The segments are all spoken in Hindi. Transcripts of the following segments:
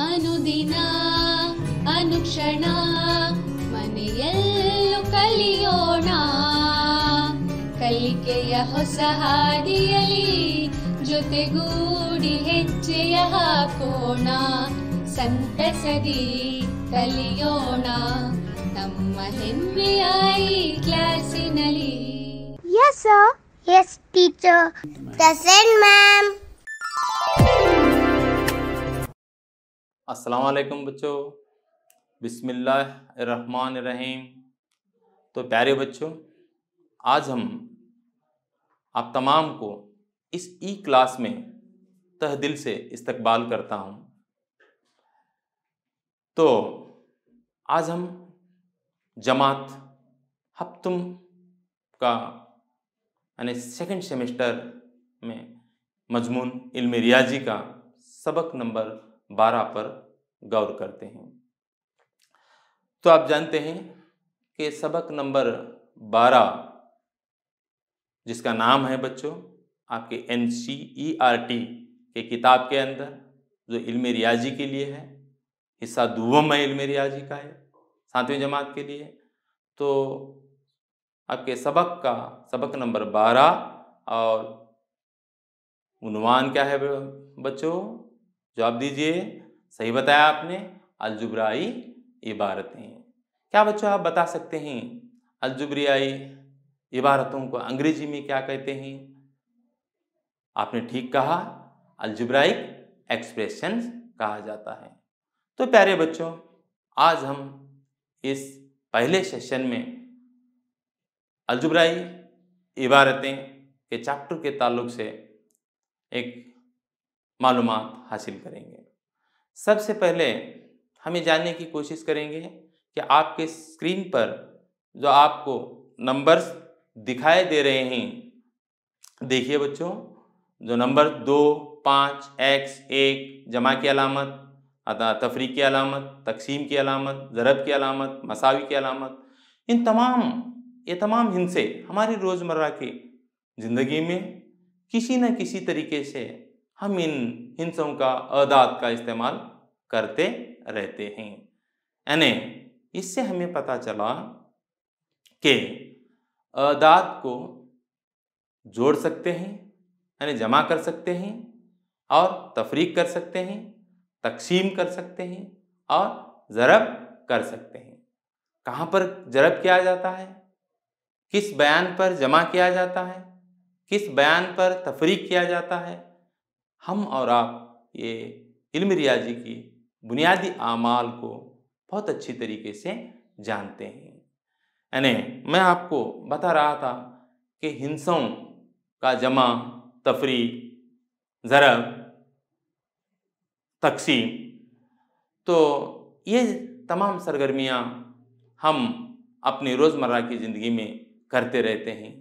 ಅನುದಿನ ಅನುಕ್ಷಣ ಮನೆಯಲ್ಲೂ ಕಲಿಯೋಣ ಕಲಿಕೆಯ ಹೊಸ ಹಾದಿಯಲಿ ಜೊತೆಗೂಡಿ ಹೆಜ್ಜೆಯ ಹಾಕೋಣ ಸಂತಸದಿ ಕಲಿಯೋಣ ನಮ್ಮ ಹೆಮ್ಮೆಯ ಈ ಕ್ಲಾಸಿನಲ್ಲಿ. Yes sir. Yes teacher. Present ma'am. अस्सलाम वालेकुम बच्चों, बिस्मिल्लाहिर्रहमानिर्रहीम। तो प्यारे बच्चों, आज हम आप तमाम को इस ई क्लास में तह दिल से इस्तकबाल करता हूँ। तो आज हम जमात हफ्तुम का यानी सेकंड सेमेस्टर में मजमून इल्म रियाजी का सबक नंबर 12 पर गौर करते हैं। तो आप जानते हैं कि सबक नंबर 12 जिसका नाम है बच्चों आपके NCERT के किताब के अंदर जो इल्म रियाजी के लिए है, हिस्सा दुवम है इल्म रियाजी का है 7वीं जमात के लिए। तो आपके सबक नंबर 12 और उन्वान क्या है बच्चों, जवाब दीजिए। सही बताया आपने, अलजुब्राई इबारतें। क्या बच्चों आप बता सकते हैं अलजुब्रियाई इबारतों को अंग्रेजी में क्या कहते हैं? आपने ठीक कहा, अलजुब्राइक एक्सप्रेशंस कहा जाता है। तो प्यारे बच्चों, आज हम इस पहले सेशन में अलजुब्राई इबारतें के चैप्टर के ताल्लुक से एक मालूमात हासिल करेंगे। सबसे पहले हम ये जानने की कोशिश करेंगे कि आपके स्क्रीन पर जो आपको नंबर्स दिखाई दे रहे हैं, देखिए बच्चों, जो नंबर 2, 5, x, 1, जमा की अलामत, तफरीक की अलामत, तकसीम की अलामत, ज़रब की अलामत, मसावी की अलामत, ये तमाम हिंसे हमारी रोज़मर्रा की ज़िंदगी में किसी न किसी तरीके से हम इन हिंसों का अदाद का इस्तेमाल करते रहते हैं। यानी इससे हमें पता चला कि अदाद को जोड़ सकते हैं यानी जमा कर सकते हैं और तफरीक कर सकते हैं, तकसीम कर सकते हैं और ज़रब कर सकते हैं। कहाँ पर ज़रब किया जाता है, किस बयान पर जमा किया जाता है, किस बयान पर तफरीक किया जाता है, हम और आप ये इल्म रियाजी की बुनियादी आमाल को बहुत अच्छी तरीके से जानते हैं। यानी मैं आपको बता रहा था कि हिंसों का जमा, तफरीक, ज़रब, तकसीम, तो ये तमाम सरगर्मियाँ हम अपनी रोज़मर्रा की ज़िंदगी में करते रहते हैं।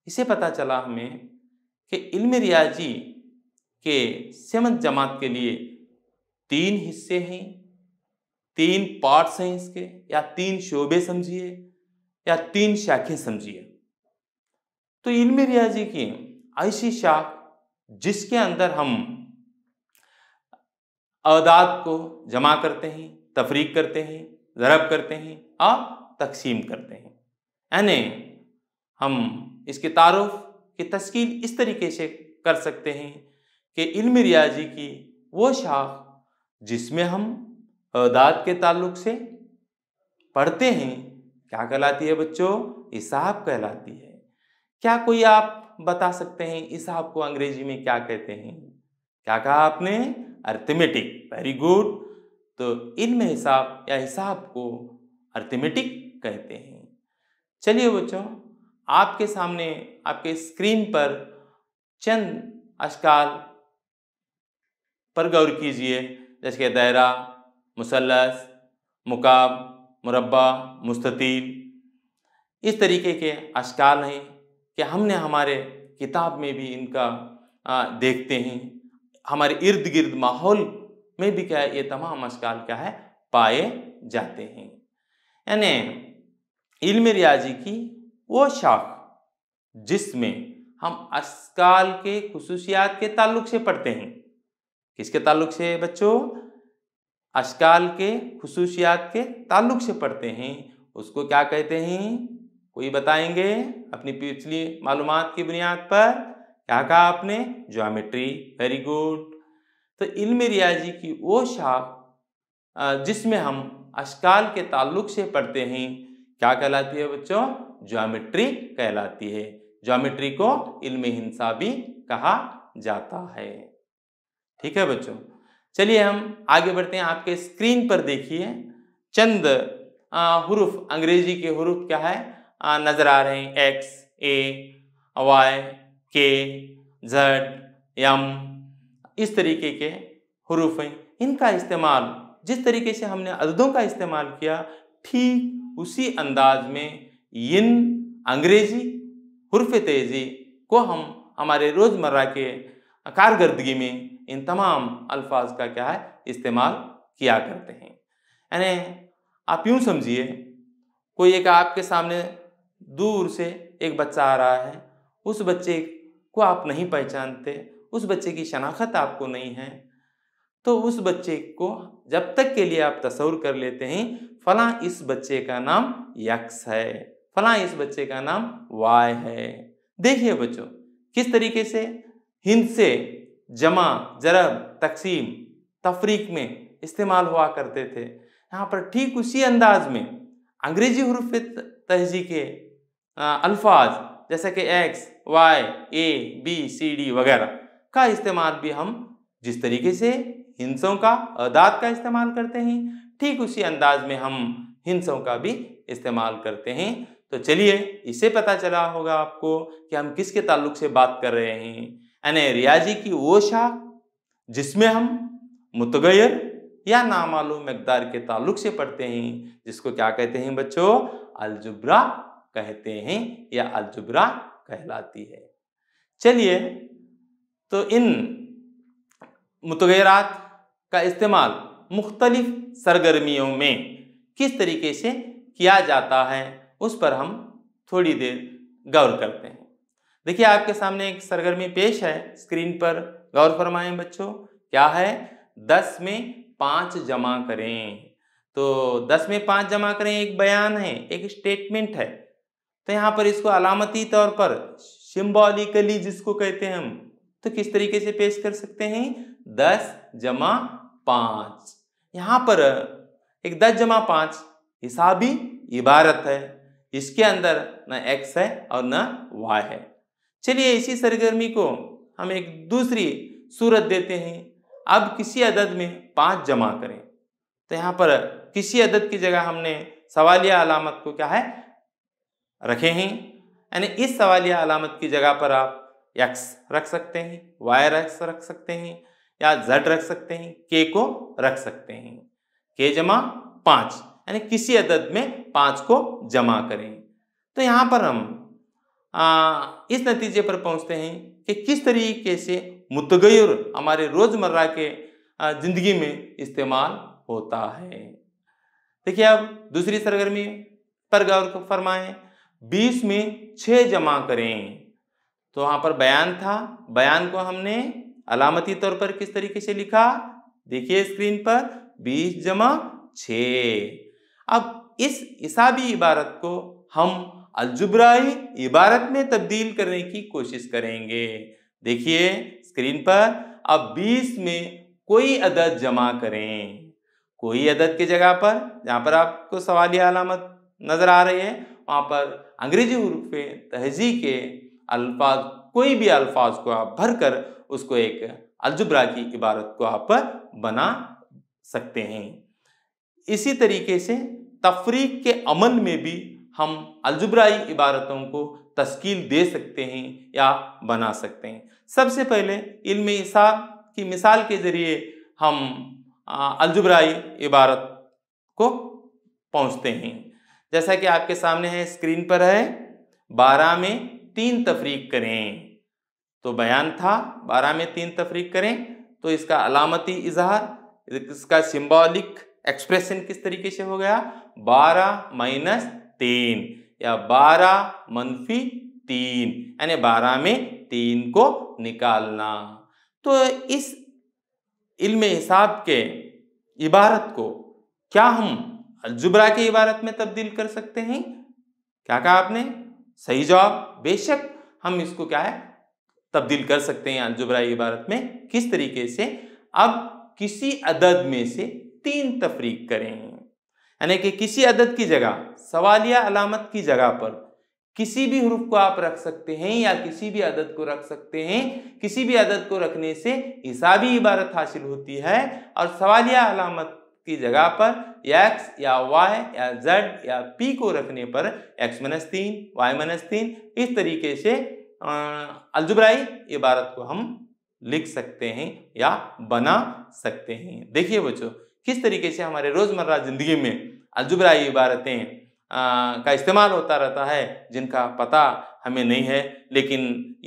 इसे पता चला हमें कि इल्म रियाजी के 7th जमात के लिए 3 हिस्से हैं, 3 पार्ट्स हैं इसके, या 3 शोबे समझिए या 3 शाखें समझिए। तो इल्म रियाजी की ऐसी शाख जिसके अंदर हम अदाद को जमा करते हैं, तफरीक करते हैं, ज़रब करते हैं और तकसीम करते हैं। यानी हम इसके तारुफ की तस्कील इस तरीके से कर सकते हैं कि इल्म रियाजी की वो शाख जिसमें हम अदाद के ताल्लुक से पढ़ते हैं क्या कहलाती है बच्चों? हिसाब कहलाती है। क्या कोई आप बता सकते हैं हिसाब को अंग्रेजी में क्या कहते हैं? क्या कहा आपने? अर्थमेटिक। Very good. तो इल्म हिसाब या हिसाब को अर्थमेटिक कहते हैं। चलिए बच्चों, आपके सामने आपके स्क्रीन पर चंद अशकाल पर गौर कीजिए, जैसे कि दायरा, मुसल्लस, मुकाब, मुरब्बा, मुस्ततील। इस तरीके के अशकाल हैं कि हमने हमारे किताब में भी इनका देखते हैं, हमारे इर्द गिर्द माहौल में भी क्या है ये तमाम अशकाल क्या है पाए जाते हैं। यानी इल्म रियाजी की वो शाख जिसमें हम अशकाल के खुसूसियात के ताल्लुक से पढ़ते हैं। किसके ताल्लुक से बच्चों? अशकाल के खुसूसियात के ताल्लुक से पढ़ते हैं उसको क्या कहते हैं? कोई बताएंगे अपनी पिछली मालूमात की बुनियाद पर? क्या कहा आपने? ज्योमेट्री। Very good. तो इल्म रियाजी की वो शाख जिसमें हम अशकाल के ताल्लुक से पढ़ते हैं क्या कहलाती है बच्चों? ज्योमेट्री कहलाती है। ज्योमेट्री को इल्म हिंसा भी कहा जाता है। ठीक है बच्चों, चलिए हम आगे बढ़ते हैं। आपके स्क्रीन पर देखिए चंद हुरूफ, अंग्रेजी के हुरूफ क्या है नजर आ रहे हैं। एक्स, ए, वाई, के, जेड, एम, इस तरीके के हुरूफ हैं। इनका इस्तेमाल जिस तरीके से हमने अददों का इस्तेमाल किया ठीक उसी अंदाज में इन अंग्रेजी हुर्फ तेजी को हम हमारे रोजमर्रा के कारकर्दगी में इन तमाम अल्फाज का क्या है इस्तेमाल किया करते हैं। यानी आप यूं समझिए कोई एक आपके सामने दूर से एक बच्चा आ रहा है, उस बच्चे को आप नहीं पहचानते, उस बच्चे की शनाख्त आपको नहीं है, तो उस बच्चे को जब तक के लिए आप तस्वुर कर लेते हैं फलां इस बच्चे का नाम यक्स है, फलां इस बच्चे का नाम वाई है। देखिए बच्चों किस तरीके से हिंद से जमा, जरब, तकसीम, तफरीक में इस्तेमाल हुआ करते थे। यहाँ पर ठीक उसी अंदाज में अंग्रेजी हुरूफ तहजी के अल्फाज जैसे कि एक्स, वाई, ए, बी, सी, डी वगैरह का इस्तेमाल भी हम जिस तरीके से हिंसों का अदाद का इस्तेमाल करते हैं ठीक उसी अंदाज में हम हिंसों का भी इस्तेमाल करते हैं। तो चलिए इससे पता चला होगा आपको कि हम किसके ताल्लुक से बात कर रहे हैं। यानी रियाजी की वो शाख जिसमें हम मुतगैर या नामालूम मकदार के ताल्लुक से पढ़ते हैं जिसको क्या कहते हैं बच्चों? अलजुब्रा कहते हैं या अलजुब्रा कहलाती है। चलिए तो इन मुतगैरात का इस्तेमाल मुख्तलिफ सरगर्मियों में किस तरीके से किया जाता है उस पर हम थोड़ी देर गौर करते हैं। देखिए आपके सामने एक सरगर्मी पेश है स्क्रीन पर, गौर फरमाएं बच्चों। क्या है? 10 में 5 जमा करें। तो 10 में 5 जमा करें एक बयान है, एक स्टेटमेंट है। तो यहाँ पर इसको अलामती तौर पर सिंबॉलिकली जिसको कहते हैं हम, तो किस तरीके से पेश कर सकते हैं? 10 जमा 5। यहाँ पर एक 10 जमा 5 हिसाबी इबारत है, इसके अंदर न x है और न y है। चलिए इसी सरगर्मी को हम एक दूसरी सूरत देते हैं। अब किसी अदद में 5 जमा करें, तो यहाँ पर किसी अदद की जगह हमने सवालिया अलामत को क्या है रखे हैं। यानी इस सवालिया अलामत की जगह पर आप x रख सकते हैं, y रख सकते हैं या z रख सकते हैं, k को रख सकते हैं। k जमा 5 यानी किसी अदद में 5 को जमा करें। तो यहाँ पर हम इस नतीजे पर पहुँचते हैं कि किस तरीके से मुतगैर हमारे रोज़मर्रा के ज़िंदगी में इस्तेमाल होता है। देखिए अब दूसरी सरगर्मी पर गौर फरमाएं। 20 में 6 जमा करें। तो वहाँ पर बयान था, बयान को हमने अलामती तौर पर किस तरीके से लिखा? देखिए स्क्रीन पर 20 जमा 6। अब इस हिसाबी इबारत को हम अलजुब्राई इबारत में तब्दील करने की कोशिश करेंगे। देखिए स्क्रीन पर अब 20 में कोई अदद जमा करें। कोई अदद की जगह पर जहाँ पर आपको सवालिया अलामत नजर आ रही है वहाँ पर अंग्रेजी हुरूफ तहजी के अल्फाज, कोई भी अल्फाज को आप भरकर उसको एक अलजुब्रा की इबारत को आप बना सकते हैं। इसी तरीके से तफरीक के अमल में भी हम अलजुब्राई इबारतों को तश्कील दे सकते हैं या बना सकते हैं। सबसे पहले इल्म हिसाब की मिसाल के ज़रिए हम अलजुब्राई इबारत को पहुँचते हैं। जैसा कि आपके सामने है स्क्रीन पर है, 12 में 3 तफरीक करें। तो बयान था 12 में 3 तफरीक करें, तो इसका अलामती इजहार, इसका सिंबॉलिक एक्सप्रेशन किस तरीके से हो गया? 12 माइनस 3 या 12 मनफी 3, यानी 12 में 3 को निकालना। तो इस इल्म हिसाब के इबारत को क्या हम अलजुब्रा की इबारत में तब्दील कर सकते हैं? क्या कहा आपने? सही जवाब, बेशक हम इसको क्या है तब्दील कर सकते हैं अलजुब्रा की इबारत में। किस तरीके से? अब किसी अदद में से 3 तफरीक करें, यानी कि किसी अदद की जगह सवालिया अलामत की जगह पर किसी भी हुरूफ को आप रख सकते हैं या किसी भी अदद को रख सकते हैं। किसी भी अदद को रखने से हिसाबी इबारत हासिल होती है और सवालिया अलामत की जगह पर x या y या z या p को रखने पर x-3 y-3 इस तरीके से अलजुब्राई इबारत को हम लिख सकते हैं या बना सकते हैं। देखिए बच्चों, किस तरीके से हमारे रोजमर्रा जिंदगी में अलजुब्राई इबारतें का इस्तेमाल होता रहता है, जिनका पता हमें नहीं है, लेकिन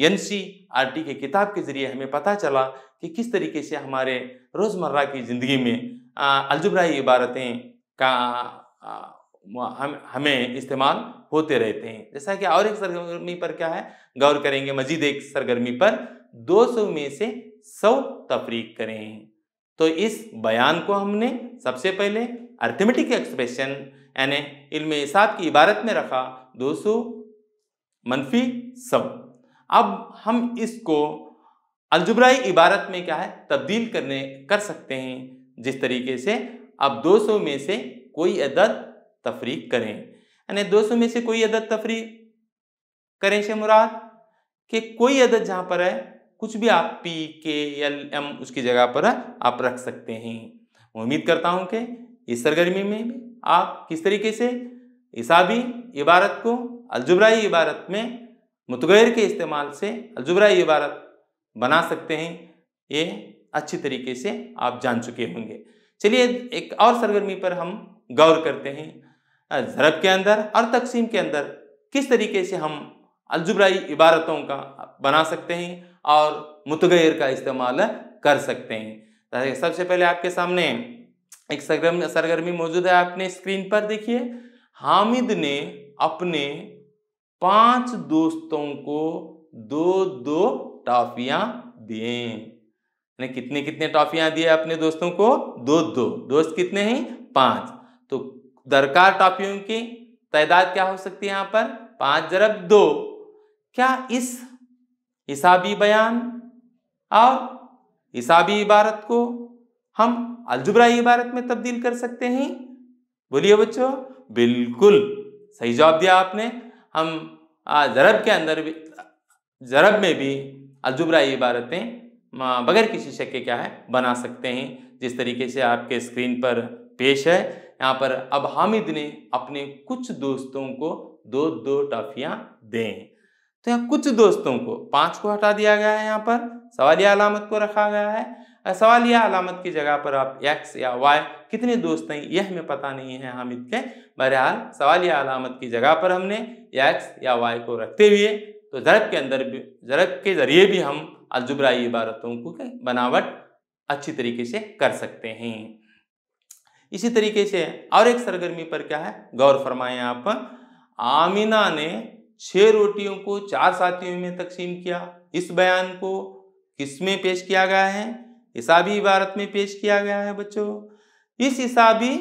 NCERT के किताब के ज़रिए हमें पता चला कि किस तरीके से हमारे रोज़मर्रा की ज़िंदगी में अलजुब्राई इबारतें का हमें इस्तेमाल होते रहते हैं। जैसा कि और एक सरगर्मी पर क्या है गौर करेंगे, मजीद एक सरगर्मी पर 200 में से 100 तफरीक करें। तो इस बयान को हमने सबसे पहले अर्थमेटिक एक्सप्रेशन यानी इल्म हिसाब की इबारत में रखा 200 मनफी 100। अब हम इसको अलजुब्राई इबारत में क्या है तब्दील कर सकते हैं, जिस तरीके से अब 200 में से कोई अदद तफरीक करें, यानी 200 में से कोई अदद तफरीक करें से मुराद कि कोई अदद जहाँ पर है कुछ भी आप P, K, L, M उसकी जगह पर आप रख सकते हैं। उम्मीद करता हूँ कि इस सरगर्मी में आप किस तरीके से हिसाबी इबारत को अलजुब्राई इबारत में मुतगैर के इस्तेमाल से अलजुब्राई इबारत बना सकते हैं, ये अच्छी तरीके से आप जान चुके होंगे। चलिए एक और सरगर्मी पर हम गौर करते हैं, ज़रब के अंदर और तकसीम के अंदर किस तरीके से हम अलजुब्राई इबारतों का बना सकते हैं और मुतगैर का इस्तेमाल कर सकते हैं। सबसे पहले आपके सामने एक सरगर्मी मौजूद है, आपने स्क्रीन पर देखिए। हामिद ने अपने 5 दोस्तों को 2-2 टॉफियां दिए। कितने कितने टॉफियां दिए अपने दोस्तों को? 2-2। दोस्त कितने हैं? 5। तो दरकार टॉफियों की तादाद क्या हो सकती है यहाँ पर? 5 × 2। क्या इस हिसाबी बयान और हिसाबी इबारत को हम अलजुब्राई इबारत में तब्दील कर सकते हैं? बोलिए बच्चों। बिल्कुल सही जवाब दिया आपने। हम ज़रब के अंदर भी, ज़रब में भी अलजुब्राई इबारतें बगैर किसी शक के क्या है बना सकते हैं, जिस तरीके से आपके स्क्रीन पर पेश है। यहाँ पर अब हामिद ने अपने कुछ दोस्तों को 2-2 टॉफियां दें। तो यहाँ कुछ दोस्तों को 5 को हटा दिया गया है, यहाँ पर सवालिया अलामत को रखा गया है। सवालिया अलामत की जगह पर आप x या y कितने दोस्त हैं यह हमें पता नहीं है हामिद के। बहरहाल सवालिया अलामत की जगह पर हमने x या y को रखते हुए तो ज़रब के अंदर भी, ज़रब के ज़रिए भी हम अलजुब्राई इबारतों को बनावट अच्छी तरीके से कर सकते हैं। इसी तरीके से और एक सरगर्मी पर क्या है गौर फरमाएं आप। आमिना ने 6 रोटियों को 4 साथियों में तकसीम किया। इस बयान को किसमें पेश किया गया है? हिसाबी इबारत में पेश किया गया है बच्चों। इस हिसाबी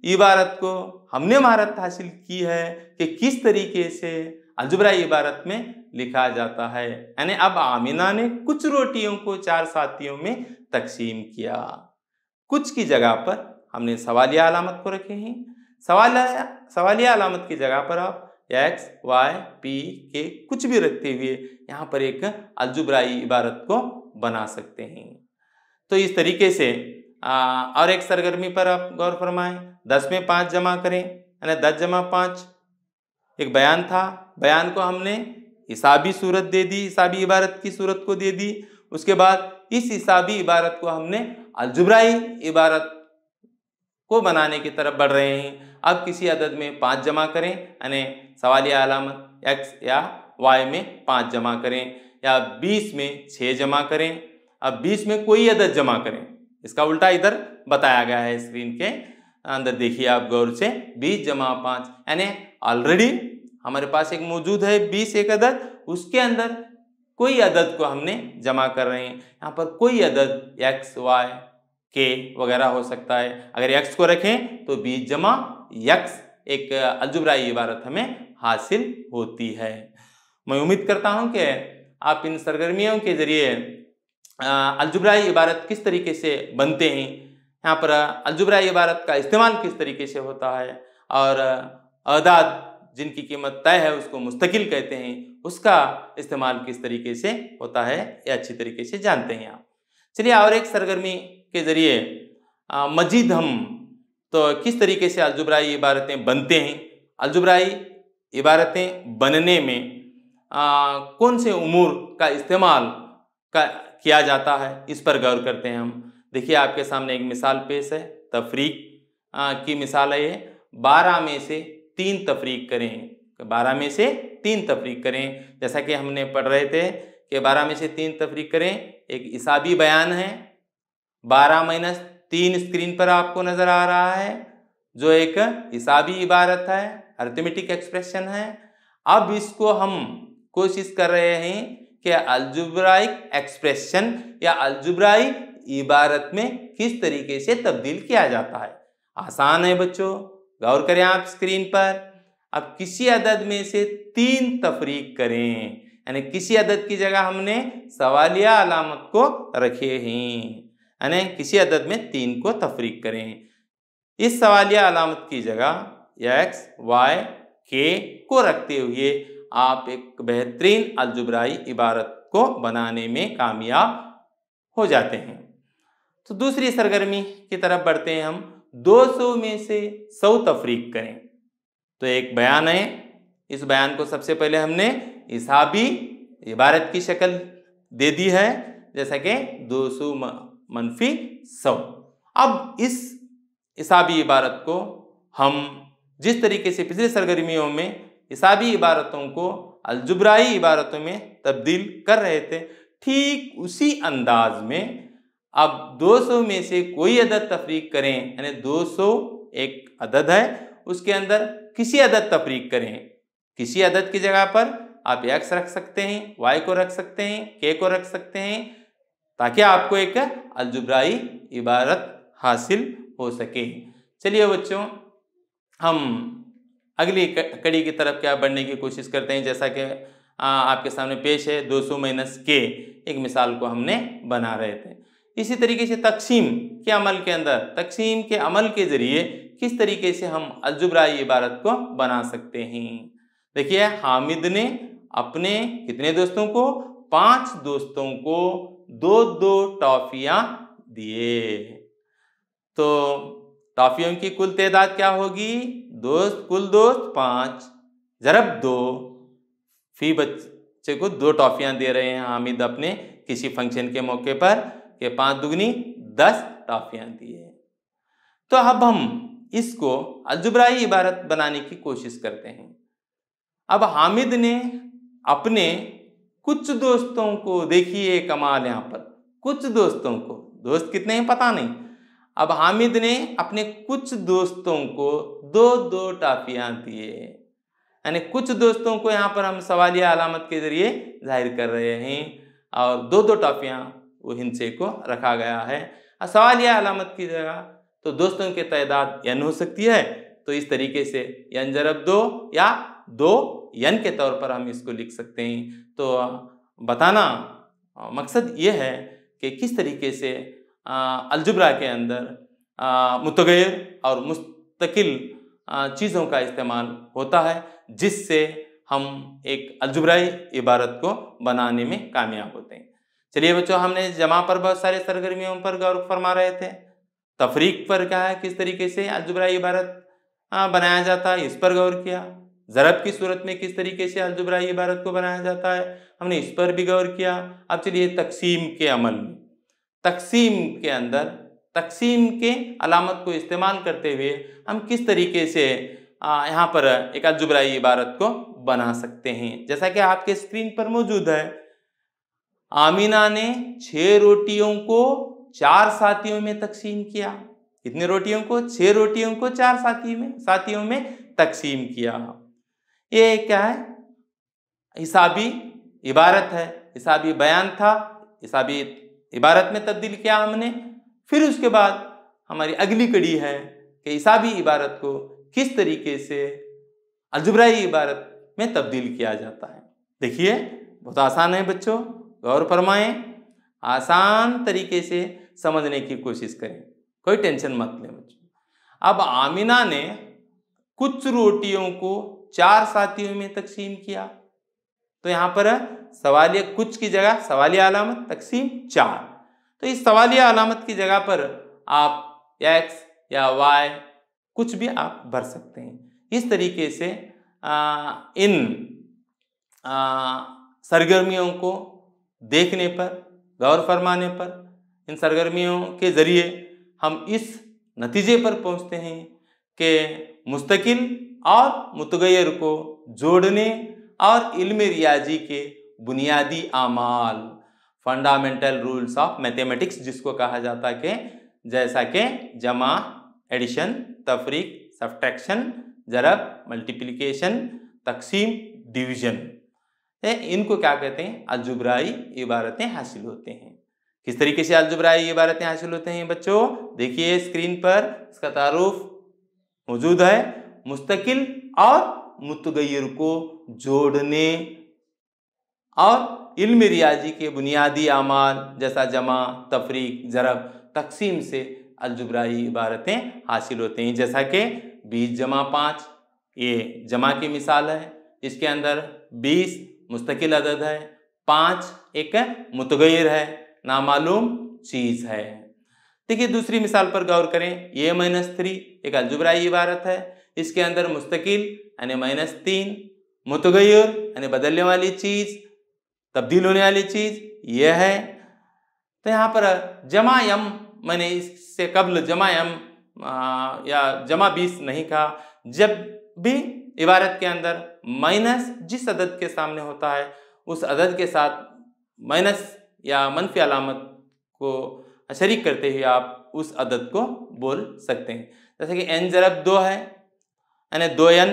इबारत को हमने महारत हासिल की है कि किस तरीके से अलजुब्राई इबारत में लिखा जाता है। यानी अब आमिना ने कुछ रोटियों को 4 साथियों में तकसीम किया। कुछ की जगह पर हमने सवालिया अलामत को रखे हैं। सवालिया अलामत की जगह पर आप x, y, p, k कुछ भी रखते हुए यहाँ पर एक अलजुब्राई इबारत को बना सकते हैं। तो इस तरीके से और एक सरगर्मी पर आप गौर फरमाएं। 10 में 5 जमा करें, यानी 10 × 5 एक बयान था। बयान को हमने हिसाबी सूरत दे दी, हिसाबी इबारत की सूरत को दे दी। उसके बाद इस हिसाबी इबारत को हमने अलजुब्राई इबारत को बनाने की तरफ बढ़ रहे हैं। अब किसी अदद में 5 जमा करें, यानी सवालिया अलामत x या y में 5 जमा करें, या 20 में 6 जमा करें। अब 20 में कोई अदद जमा करें, इसका उल्टा इधर बताया गया है स्क्रीन के अंदर, देखिए आप गौर से। 20 × 5 यानी ऑलरेडी हमारे पास एक मौजूद है 20 एक अदद, उसके अंदर कोई अदद को हमने जमा कर रहे हैं। यहाँ पर कोई अदद x, y के वगैरह हो सकता है। अगर x को रखें तो 20 जमा x एक अलजुब्राई इबारत हमें हासिल होती है। मैं उम्मीद करता हूं कि आप इन सरगर्मियों के जरिए अलजुब्राई इबारत किस तरीके से बनते हैं, यहाँ पर अलजुब्राई इबारत का इस्तेमाल किस तरीके से होता है और अदाद जिनकी कीमत तय है उसको मुस्तकिल कहते हैं, उसका इस्तेमाल किस तरीके से होता है, ये अच्छी तरीके से जानते हैं आप। चलिए और एक सरगर्मी के जरिए मजीद हम तो किस तरीके से अलजुब्राई इबारतें बनते हैं, अलजुब्राई इबारतें बनने में कौन से उमूर का इस्तेमाल किया जाता है, इस पर गौर करते हैं हम। देखिए आपके सामने एक मिसाल पेश है, तफरीक की मिसाल है ये। 12 में से 3 तफरीक करें, 12 में से 3 तफरीक करें। जैसा कि हमने पढ़ रहे थे कि 12 में से 3 तफरीक करें, एक इसाबी बयान है। 12 - 3 स्क्रीन पर आपको नजर आ रहा है, जो एक इसाबी इबारत है, अरिथमेटिक एक्सप्रेशन है। अब इसको हम कोशिश कर रहे हैं कि अलजुब्राइक एक्सप्रेशन या अलजुब्राई इबारत में किस तरीके से तब्दील किया जाता है। आसान है बच्चों, गौर करें आप स्क्रीन पर। अब किसी अदद में से 3 तफरीक करें, यानी किसी अदद की जगह हमने सवालिया अलामत को रखे हैं, यानी किसी अदद में 3 को तफरीक करें। इस सवालिया अलामत की जगह x, y, k को रखते हुए आप एक बेहतरीन अलजुब्राई इबारत को बनाने में कामयाब हो जाते हैं। तो दूसरी सरगर्मी की तरफ बढ़ते हैं हम। 200 में से 100 तफरीक करें। तो एक बयान है, इस बयान को सबसे पहले हमने इसाबी इबारत की शक्ल दे दी है, जैसा कि 200 - 100। अब इस इसाबी इबारत को हम जिस तरीके से पिछले सरगर्मियों में इसाबी इबारतों को अलजुब्राई इबारतों में तब्दील कर रहे थे, ठीक उसी अंदाज में अब 200 में से कोई अदद तफरीक करें, यानी 200 एक अदद है, उसके अंदर किसी अदद तफरीक करें। किसी अदद की जगह पर आप x रख सकते हैं, y को रख सकते हैं, k को रख सकते हैं, ताकि आपको एक अलजुब्राई इबारत हासिल हो सके। चलिए बच्चों, हम अगली कड़ी की तरफ क्या बढ़ने की कोशिश करते हैं। जैसा कि आपके सामने पेश है, 200 - k एक मिसाल को हमने बना रहे थे। इसी तरीके से तकसीम के अमल के अंदर, तकसीम के अमल के जरिए किस तरीके से हम अलजुब्राई इबारत को बना सकते हैं। देखिए, हामिद ने अपने कितने दोस्तों को, 5 दोस्तों को 2-2 टॉफियां दिए। तो टॉफियों की कुल तादाद क्या होगी, कुल दोस्त 5 ज़रब 2, फी बच्चे को 2 टॉफियां दे रहे हैं हामिद अपने किसी फंक्शन के मौके पर, के 5 दुगनी 10 टॉफियां दिए। तो अब हम इसको अलजुब्राई इबारत बनाने की कोशिश करते हैं। अब हामिद ने अपने कुछ दोस्तों को, देखिए कमाल, यहाँ पर कुछ दोस्तों को, दोस्त कितने हैं पता नहीं। अब हामिद ने अपने कुछ दोस्तों को 2-2 टॉफियां दिए, यानी कुछ दोस्तों को यहाँ पर हम सवालिया अलामत के जरिए जाहिर कर रहे हैं और 2-2 टॉफियां वो हिंसे को रखा गया है। सवालिया अलामत की जगह तो दोस्तों की तादाद n हो सकती है, तो इस तरीके से n ज़रब 2 या 2n के तौर पर हम इसको लिख सकते हैं। तो बताना मकसद ये है कि किस तरीके से अलजुब्रा के अंदर मुतगैर और मुस्तकिल चीज़ों का इस्तेमाल होता है, जिससे हम एक अलजुब्राई इबारत को बनाने में कामयाब होते हैं। चलिए बच्चों, हमने जमा पर बहुत सारे सरगर्मियों पर गौर फरमा रहे थे। तफरीक पर क्या है, किस तरीके से अलजुब्राई इबारत बनाया जाता है, इस पर गौर किया। ज़रब की सूरत में किस तरीके से अलजुब्राई इबारत को बनाया जाता है, हमने इस पर भी गौर किया। अब चलिए तकसीम के अमल में, तकसीम के अंदर तकसीम के अलामत को इस्तेमाल करते हुए हम किस तरीके से यहाँ पर एक अलजुब्राई इबारत को बना सकते हैं। जैसा कि आपके स्क्रीन पर मौजूद है, आमीना ने 6 रोटियों को 4 साथियों में तकसीम किया। कितने रोटियों को, 6 रोटियों को 4 साथियों में तकसीम किया। ये क्या है, हिसाबी इबारत है, हिसाबी बयान था, हिसाबी इबारत में तब्दील किया हमने, फिर उसके बाद हमारी अगली कड़ी है कि हिसाबी इबारत को किस तरीके से अलजबराई इबारत में तब्दील किया जाता है। देखिए बहुत आसान है बच्चों, गौर फरमाएं, आसान तरीके से समझने की कोशिश करें, कोई टेंशन मत लें बच्चों। अब आमिना ने कुछ रोटियों को 4 साथियों में तकसीम किया, तो यहाँ पर सवालिया कुछ की जगह सवालिया अलामत तकसीम 4। तो इस सवालिया अलामत की जगह पर आप x या y कुछ भी आप भर सकते हैं। इस तरीके से इन सरगर्मियों को देखने पर, गौर फरमाने पर, इन सरगर्मियों के ज़रिए हम इस नतीजे पर पहुंचते हैं कि मुस्तकिल और मुतगय्यर को जोड़ने और इल्म रियाजी के बुनियादी आमाल, फंडामेंटल रूल्स ऑफ मैथमेटिक्स जिसको कहा जाता है, कि जैसा कि जमा, एडिशन, तफरीक, सब्ट्रैक्शन, जरब, मल्टीप्लिकेशन, तकसीम, डिवीजन, इनको क्या कहते हैं, अलजुब्राई इबारतें हासिल होते हैं। किस तरीके से अलजुब्राई इबारतें हासिल होते हैं बच्चों, देखिए स्क्रीन पर इसका तारुफ मौजूद है। मुस्तकिल और मुतगय्यर को जोड़ने और इल्म रियाजी के बुनियादी आमाल जैसा जमा, तफरीक, जरब, तकसीम से अलजुब्राई इबारतें हासिल होते हैं। जैसा कि 20 जमा 5, ये जमा की मिसाल है, इसके अंदर 20 मुस्तकिल अदद है, 5 एक मुतगय्यर है, नामालूम चीज़ है। देखिए दूसरी मिसाल पर गौर करें, ये -3 एक अलजुब्राई इबारत है, इसके अंदर मुस्तकिल यानी -3, मुतगय्यर यानी बदलने वाली चीज़, तब्दील होने वाली चीज़ यह है। तो यहाँ पर जमा यम, मैंने इससे कबल जमा यम या जमा 20 नहीं कहा। जब भी इबारत के अंदर माइनस जिस अदद के सामने होता है उस अदद के साथ माइनस या मनफी अलामत को शरीक करते हुए आप उस अदद को बोल सकते हैं। जैसे कि n ज़रब 2 है यानी 2n,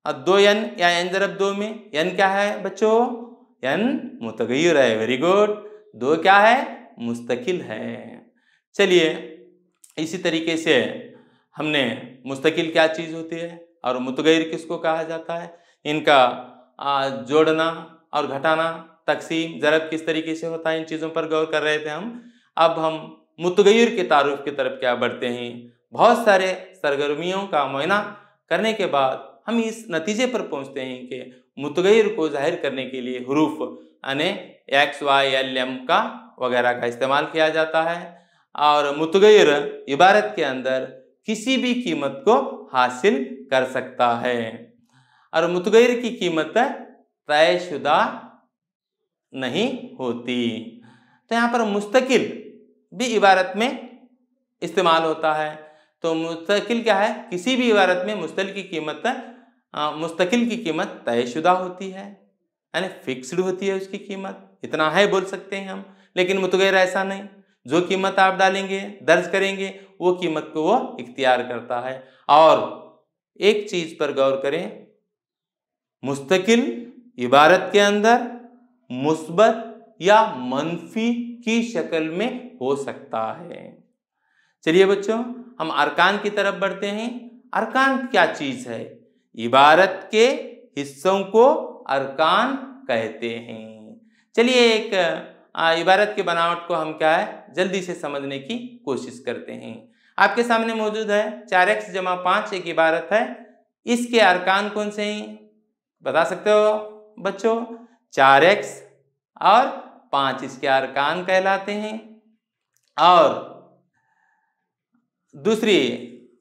और 2n या n ज़रब 2 में n क्या है बच्चों, n मुतगय्यर है। वेरी गुड, 2 क्या है, मुस्तकिल है। चलिए इसी तरीके से हमने मुस्तकिल क्या चीज़ होती है और मुतगय्यर किसको कहा जाता है, इनका जोड़ना और घटाना, तकसीम, ज़रब किस तरीके से होता है, इन चीज़ों पर गौर कर रहे थे हम। अब हम मुतगय्यर के तारुफ की तरफ क्या बढ़ते हैं। बहुत सारे सरगर्मियों का मुआयना करने के बाद हम इस नतीजे पर पहुंचते हैं कि मुतगय्यर को जाहिर करने के लिए हुरूफ यानी x, y, l, m का वगैरह का इस्तेमाल किया जाता है, और मुतगय्यर इबारत के अंदर किसी भी कीमत को हासिल कर सकता है, और मुतगय्यर की कीमत तयशुदा नहीं होती। तो यहाँ पर मुस्तकिल भी इबारत में इस्तेमाल होता है। तो मुस्तकिल क्या है, किसी भी इबारत में मुस्तकिल की कीमत तयशुदा होती है यानी फिक्स्ड होती है, उसकी कीमत इतना है बोल सकते हैं हम। लेकिन मुतगय्यर ऐसा नहीं, जो कीमत आप डालेंगे, दर्ज करेंगे, वो कीमत को वो इख्तियार करता है। और एक चीज पर गौर करें, मुस्तकिल इबारत के अंदर मुस्बत या मनफी की शक्ल में हो सकता है। चलिए बच्चों हम अरकान की तरफ बढ़ते हैं। अरकान क्या चीज है, इबारत के हिस्सों को अरकान कहते हैं। चलिए एक इबारत की बनावट को हम क्या है जल्दी से समझने की कोशिश करते हैं। आपके सामने मौजूद है 4x जमा 5 एक इबारत है, इसके अरकान कौन से हैं बता सकते हो बच्चों, 4x और 5 इसके अरकान कहलाते हैं। और दूसरी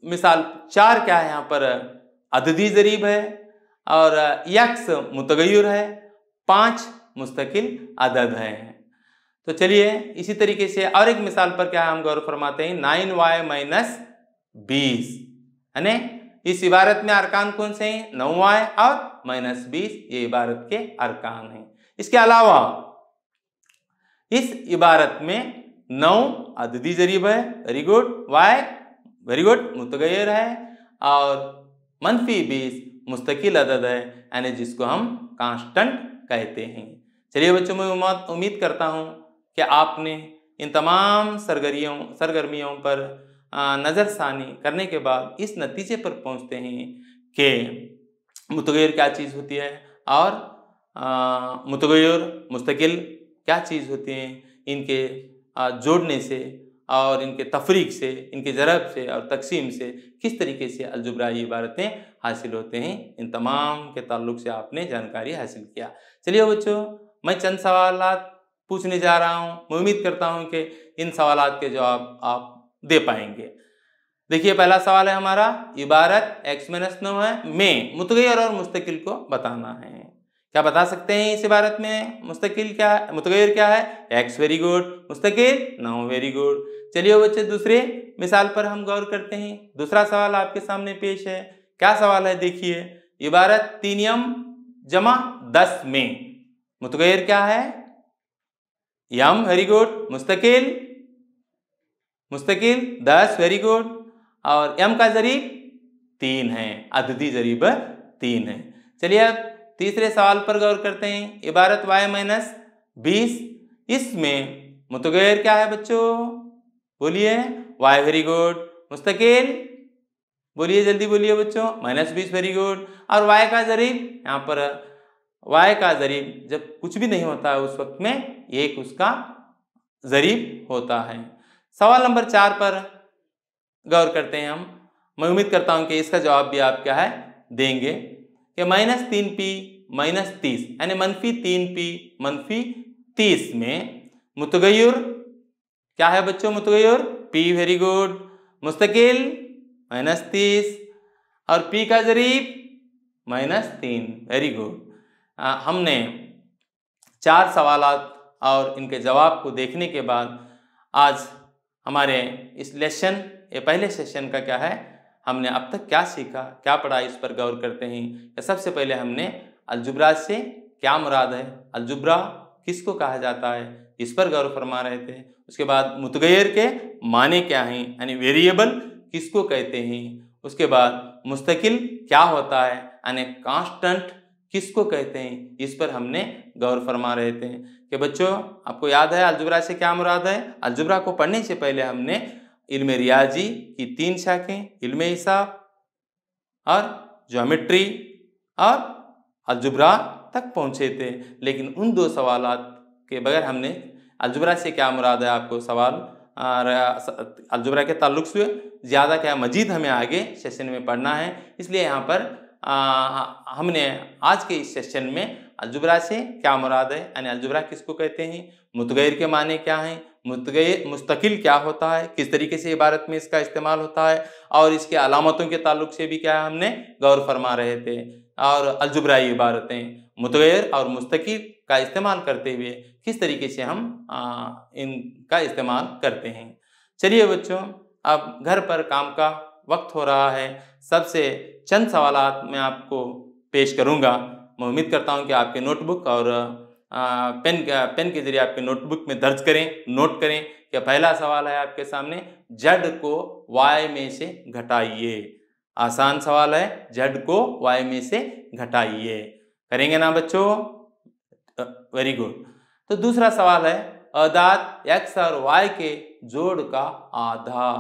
मिसाल 4 क्या है, यहाँ पर अददी ज़रीब है और x मुतगय्यर है, 5 मुस्तकिल अदद है। तो चलिए इसी तरीके से और एक मिसाल पर क्या हम गौर फरमाते हैं, 9y - 20 यानी इस इबारत में अरकान कौन से हैं, 9y और -20 ये इबारत के अरकान हैं। इसके अलावा इस इबारत में 9 अददी ज़रीब है, very good, y very good मुतगय्यर है, और -20 मुस्तकिल अदद है यानी जिसको हम कांस्टेंट कहते हैं। चलिए बच्चों मैं उम्मीद करता हूँ कि आपने इन तमाम सरगर्मियों पर नज़रसानी करने के बाद इस नतीजे पर पहुंचते हैं कि मुतगैर क्या चीज़ होती है और मुतगैर मुस्तकिल क्या चीज़ होती हैं। इनके जोड़ने से और इनके तफरीक से, इनके ज़रब से और तकसीम से किस तरीके से अलजुब्राई इबारतें हासिल होते हैं, इन तमाम के ताल्लुक़ से आपने जानकारी हासिल किया। चलिए बच्चों, मैं चंद सवालात पूछने जा रहा हूँ। मैं उम्मीद करता हूँ कि इन सवालात के जवाब आप दे पाएंगे। देखिए, पहला सवाल है हमारा, इबारत x-9 है में मुतगैर और मुस्तकिल को बताना है। क्या बता सकते हैं इस इबारत में मुतगैर क्या है? x, very good. मुस्तकिल? No, very good. चलिए बच्चे, दूसरे मिसाल पर हम गौर करते हैं। दूसरा सवाल आपके सामने पेश है। क्या सवाल है देखिए, इबारत 3m जमा 10 में मुतगैर क्या है? यम, वेरी गुड। मुस्तकिल 10, वेरी गुड। और m का ज़रीब 3 है, अददी ज़रीब 3 है। चलिए अब तीसरे सवाल पर गौर करते हैं। इबारत y-20, इसमें मुतगैर क्या है बच्चों? बोलिए। y, very good. मुस्तकिल? बोलिए, जल्दी बोलिए बच्चों। -20, वेरी गुड। और y का ज़रीब, यहाँ पर y का ज़रीब जब कुछ भी नहीं होता है उस वक्त में एक उसका ज़रीब होता है। सवाल नंबर 4 पर गौर करते हैं हम। मैं उम्मीद करता हूं कि इसका जवाब भी आप क्या है देंगे कि -3p -30 यानी -3p -30 में मुतगैर क्या है बच्चों? मुतगैर p, वेरी गुड। मुस्तकिल -30 और p का ज़रीब -3, वेरी गुड। हमने 4 सवालात और इनके जवाब को देखने के बाद आज हमारे इस लेसन, ये पहले सेशन का क्या है, हमने अब तक क्या सीखा, क्या पढ़ा, इस पर गौर करते हैं। सबसे पहले हमने अलजुब्रा से क्या मुराद है, अलजुब्रा किसको कहा जाता है, इस पर गौर फरमा रहे थे। उसके बाद मुतगैर के माने क्या हैं, यानी वेरिएबल किसको कहते हैं। उसके बाद मुस्तकिल क्या होता है, यानी कांस्टेंट किसको कहते हैं, इस पर हमने गौर फरमा रहे थे कि बच्चों आपको याद है अलजुब्रा से क्या मुराद है। अलजुब्रा को पढ़ने से पहले हमने इल्म रियाजी की 3 शाखें, इल्म हिसाब और ज्योमेट्री और अलजुब्रा तक पहुँचे थे, लेकिन उन 2 सवालात के बगैर हमने अलजुब्रा से क्या मुराद है आपको सवाल अलजुब्रा के ताल्लुक़ से ज़्यादा क्या मजीद हमें आगे सेशन में पढ़ना है। इसलिए यहाँ पर हमने आज के इस सेशन में अलजुब्रा से क्या मुराद है, यानी अलजुब्रा किसको कहते हैं, मुतगैर के माने क्या हैं, मुस्तकिल क्या होता है, किस तरीके से इबारत में इसका इस्तेमाल होता है, और इसके अलामतों के ताल्लुक से भी क्या हमने गौर फरमा रहे थे। और अलजुब्राई इबारतें मुतगैर और मुस्तकिल का इस्तेमाल करते हुए किस तरीके से हम इनका इस्तेमाल करते हैं। चलिए बच्चों, अब घर पर काम का वक्त हो रहा है। सबसे चंद सवालात मैं आपको पेश करूंगा। मैं उम्मीद करता हूं कि आपके नोटबुक और पेन के जरिए आपके नोटबुक में दर्ज करें, नोट करें कि पहला सवाल है आपके सामने, z को y में से घटाइए। आसान सवाल है, z को y में से घटाइए। करेंगे ना बच्चों? Very good. तो दूसरा सवाल है, अदाद x और y के जोड़ का आधा,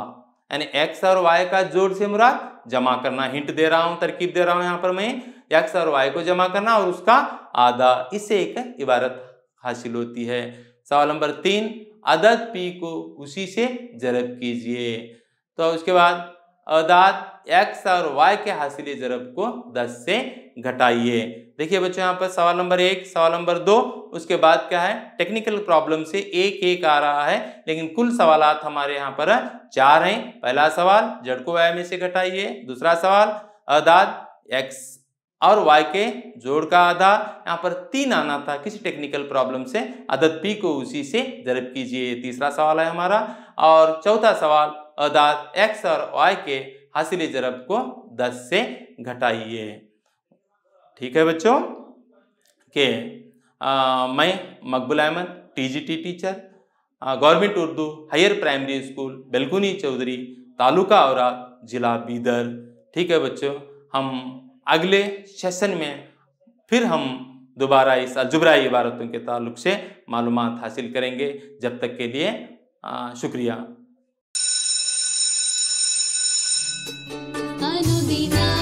यानी x और y का जोड़ से मुराद जमा करना। हिंट दे रहा हूं, तरकीब दे रहा हूं यहाँ पर मैं, x और y को जमा करना और उसका आधा, इससे एक इबारत हासिल होती है। सवाल नंबर 3, अदद p को उसी से ज़रब कीजिए। तो उसके बाद अदाद x और y के हासिल ज़रब को 10 से घटाइए। देखिए बच्चों, यहाँ पर सवाल नंबर 1, सवाल नंबर 2, उसके बाद क्या है, टेक्निकल प्रॉब्लम से एक आ रहा है, लेकिन कुल सवालात हमारे यहाँ पर 4 हैं। पहला सवाल, z को y में से घटाइए। दूसरा सवाल, अदाद x और y के जोड़ का आधा, यहाँ पर 3 आना था किसी टेक्निकल प्रॉब्लम से, अदद p को उसी से ज़रब कीजिए। तीसरा सवाल है हमारा। और चौथा सवाल, अदाद x और y के हासिल ज़रब को 10 से घटाइए। ठीक है बच्चों के मैं Maqbool Ahmed, TGT teacher, government Urdu higher primary school Belkuni Chaudhary, taluka Aurad, जिला बीदर। ठीक है बच्चों, हम अगले सेशन में फिर हम दोबारा इस अलजुब्राई इबारतों के ताल्लुक से मालूमात हासिल करेंगे। जब तक के लिए शुक्रिया। अनुदिना